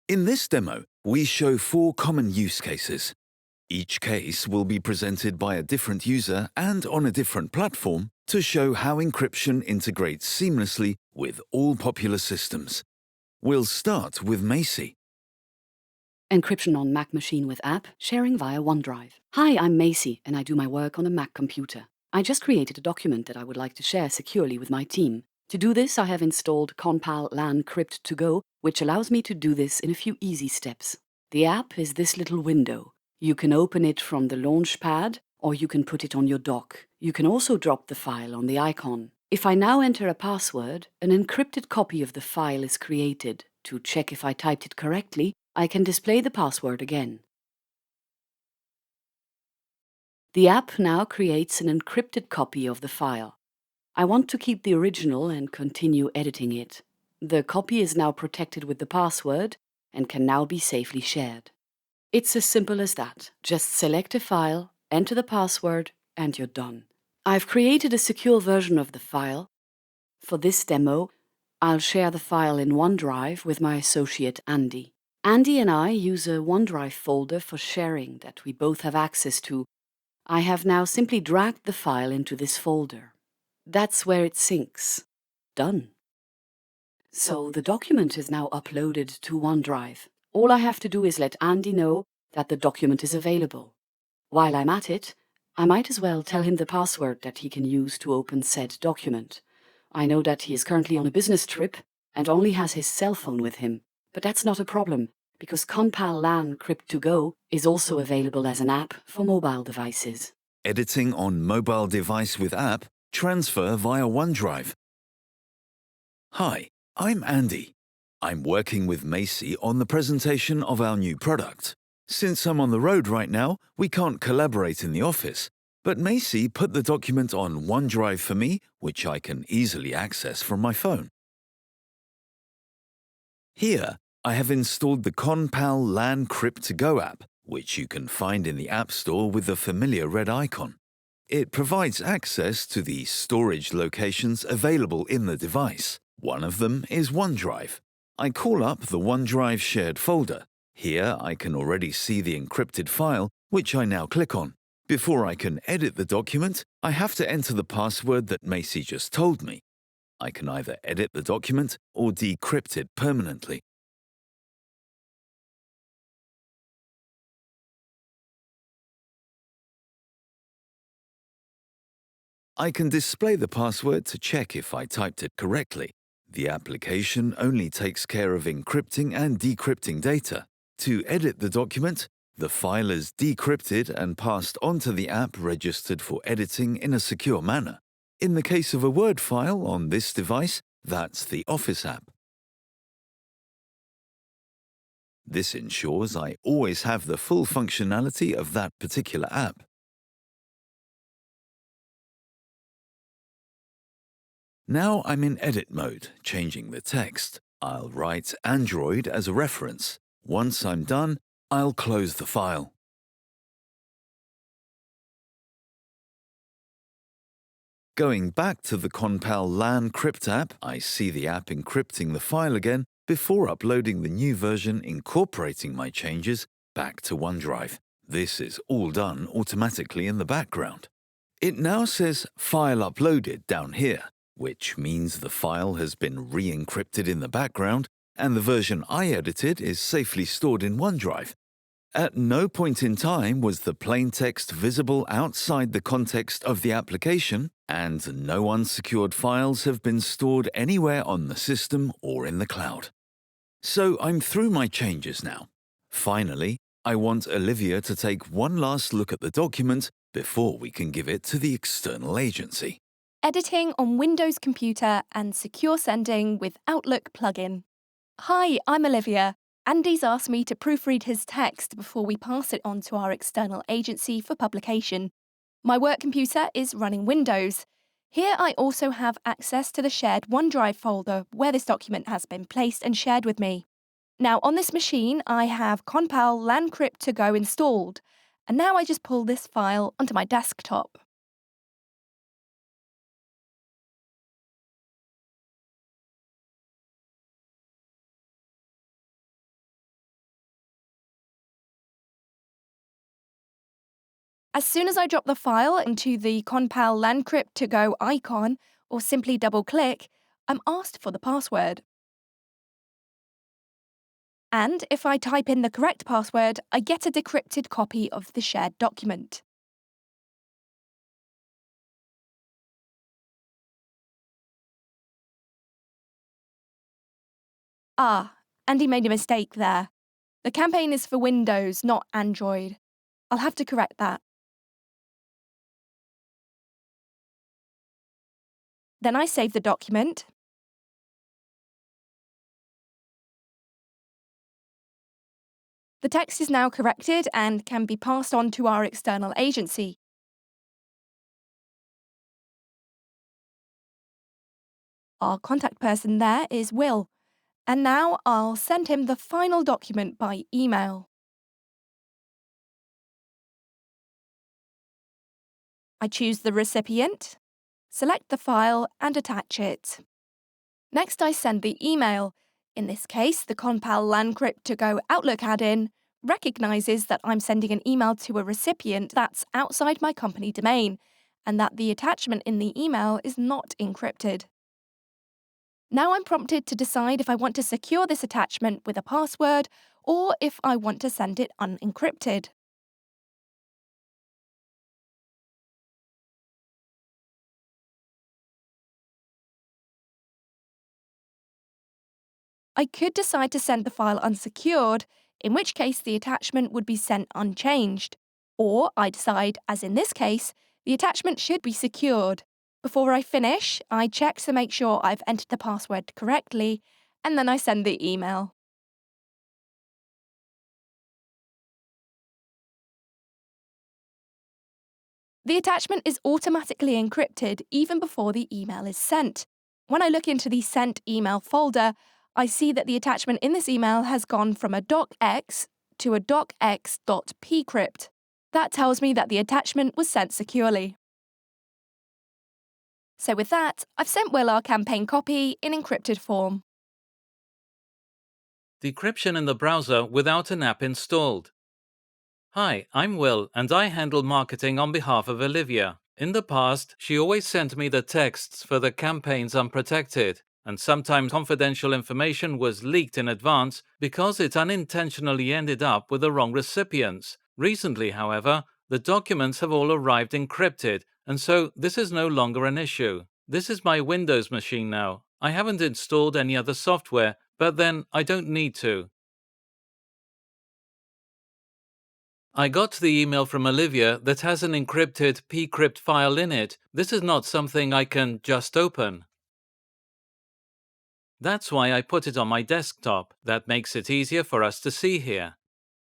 In this demo, we show 4 common use cases. Each case will be presented by a different user and on a different platform to show how encryption integrates seamlessly with all popular systems. We'll start with Macy. Encryption on Mac machine with app, sharing via OneDrive. Hi, I'm Macy, and I do my work on a Mac computer. I just created a document that I would like to share securely with my team. To do this, I have installed conpal LAN Crypt to go, which allows me to do this in a few easy steps. The app is this little window. You can open it from the launch pad, or you can put it on your dock. You can also drop the file on the icon. If I now enter a password, an encrypted copy of the file is created. To check if I typed it correctly, I can display the password again. The app now creates an encrypted copy of the file. I want to keep the original and continue editing it. The copy is now protected with the password and can now be safely shared. It's as simple as that. Just select a file, enter the password, and you're done. I've created a secure version of the file. For this demo, I'll share the file in OneDrive with my associate Andy. Andy and I use a OneDrive folder for sharing that we both have access to. I have now simply dragged the file into this folder. That's where it syncs. Done. So the document is now uploaded to OneDrive. All I have to do is let Andy know that the document is available. While I'm at it, I might as well tell him the password that he can use to open said document. I know that he is currently on a business trip and only has his cell phone with him, but that's not a problem because conpal LAN Crypt to go is also available as an app for mobile devices. Editing on mobile device with app, transfer via OneDrive. Hi, I'm Andy. I'm working with Macy on the presentation of our new product. Since I'm on the road right now, we can't collaborate in the office, but Macy put the document on OneDrive for me, which I can easily access from my phone. Here, I have installed the conpal LAN Crypt to Go app, which you can find in the App Store with the familiar red icon. It provides access to the storage locations available in the device. One of them is OneDrive. I call up the OneDrive shared folder. Here I can already see the encrypted file, which I now click on. Before I can edit the document, I have to enter the password that Macy just told me. I can either edit the document or decrypt it permanently. I can display the password to check if I typed it correctly. The application only takes care of encrypting and decrypting data. To edit the document, the file is decrypted and passed onto the app registered for editing in a secure manner. In the case of a Word file on this device, that's the Office app. This ensures I always have the full functionality of that particular app. Now I'm in edit mode, changing the text. I'll write Android as a reference. Once I'm done, I'll close the file. Going back to the conpal LAN Crypt app, I see the app encrypting the file again before uploading the new version incorporating my changes back to OneDrive. This is all done automatically in the background. It now says File Uploaded down here, which means the file has been re-encrypted in the background and the version I edited is safely stored in OneDrive. At no point in time was the plain text visible outside the context of the application, and no unsecured files have been stored anywhere on the system or in the cloud. So I'm through my changes now. Finally, I want Olivia to take one last look at the document before we can give it to the external agency. Editing on Windows computer and secure sending with Outlook plugin. Hi, I'm Olivia. Andy's asked me to proofread his text before we pass it on to our external agency for publication. My work computer is running Windows. Here I also have access to the shared OneDrive folder where this document has been placed and shared with me. Now on this machine I have conpal LAN Crypt to go installed, and now I just pull this file onto my desktop. As soon as I drop the file into the conpal LAN Crypt to go icon, or simply double-click, I'm asked for the password. And if I type in the correct password, I get a decrypted copy of the shared document. Ah, Andy made a mistake there. The campaign is for Windows, not Android. I'll have to correct that. Then I save the document. The text is now corrected and can be passed on to our external agency. Our contact person there is Will, and now I'll send him the final document by email. I choose the recipient, select the file and attach it. Next I send the email. In this case, the conpal LAN Crypt to go Outlook add-in recognizes that I'm sending an email to a recipient that's outside my company domain, and that the attachment in the email is not encrypted. Now I'm prompted to decide if I want to secure this attachment with a password or if I want to send it unencrypted. I could decide to send the file unsecured, in which case the attachment would be sent unchanged. Or I decide, as in this case, the attachment should be secured. Before I finish, I check to make sure I've entered the password correctly, and then I send the email. The attachment is automatically encrypted even before the email is sent. When I look into the sent email folder, I see that the attachment in this email has gone from a docx to a docx.pcrypt. That tells me that the attachment was sent securely. So with that, I've sent Will our campaign copy in encrypted form. Decryption in the browser without an app installed. Hi, I'm Will, and I handle marketing on behalf of Olivia. In the past, she always sent me the texts for the campaigns unprotected, and sometimes confidential information was leaked in advance because it unintentionally ended up with the wrong recipients. Recently, however, the documents have all arrived encrypted, and so this is no longer an issue. This is my Windows machine now. I haven't installed any other software, but then I don't need to. I got the email from Olivia that has an encrypted pcrypt file in it. This is not something I can just open. That's why I put it on my desktop. That makes it easier for us to see here.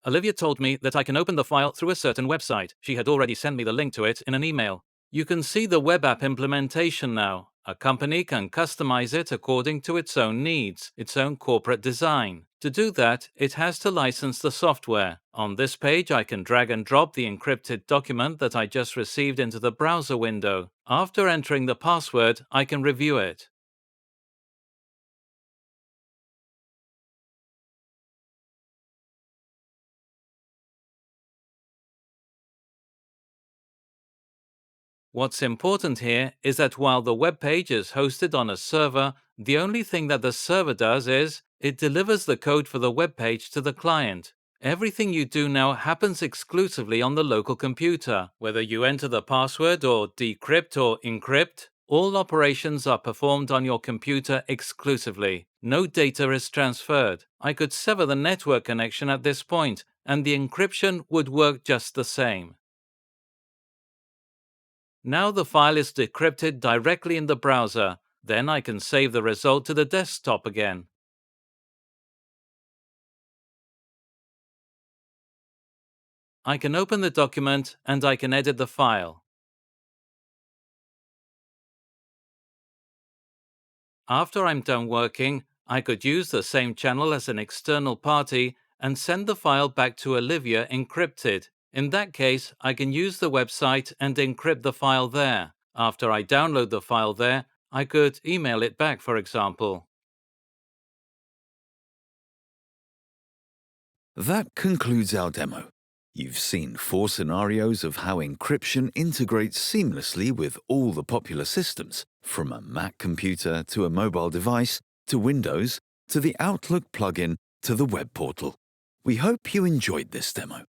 Olivia told me that I can open the file through a certain website. She had already sent me the link to it in an email. You can see the web app implementation now. A company can customize it according to its own needs, its own corporate design. To do that, it has to license the software. On this page, I can drag and drop the encrypted document that I just received into the browser window. After entering the password, I can review it. What's important here is that while the web page is hosted on a server, the only thing that the server does is it delivers the code for the web page to the client. Everything you do now happens exclusively on the local computer. Whether you enter the password or decrypt or encrypt, all operations are performed on your computer exclusively. No data is transferred. I could sever the network connection at this point, and the encryption would work just the same. Now the file is decrypted directly in the browser. Then I can save the result to the desktop again. I can open the document and I can edit the file. After I'm done working, I could use the same channel as an external party and send the file back to Olivia encrypted. In that case, I can use the website and encrypt the file there. After I download the file there, I could email it back, for example. That concludes our demo. You've seen 4 scenarios of how encryption integrates seamlessly with all the popular systems, from a Mac computer to a mobile device to Windows to the Outlook plugin to the web portal. We hope you enjoyed this demo.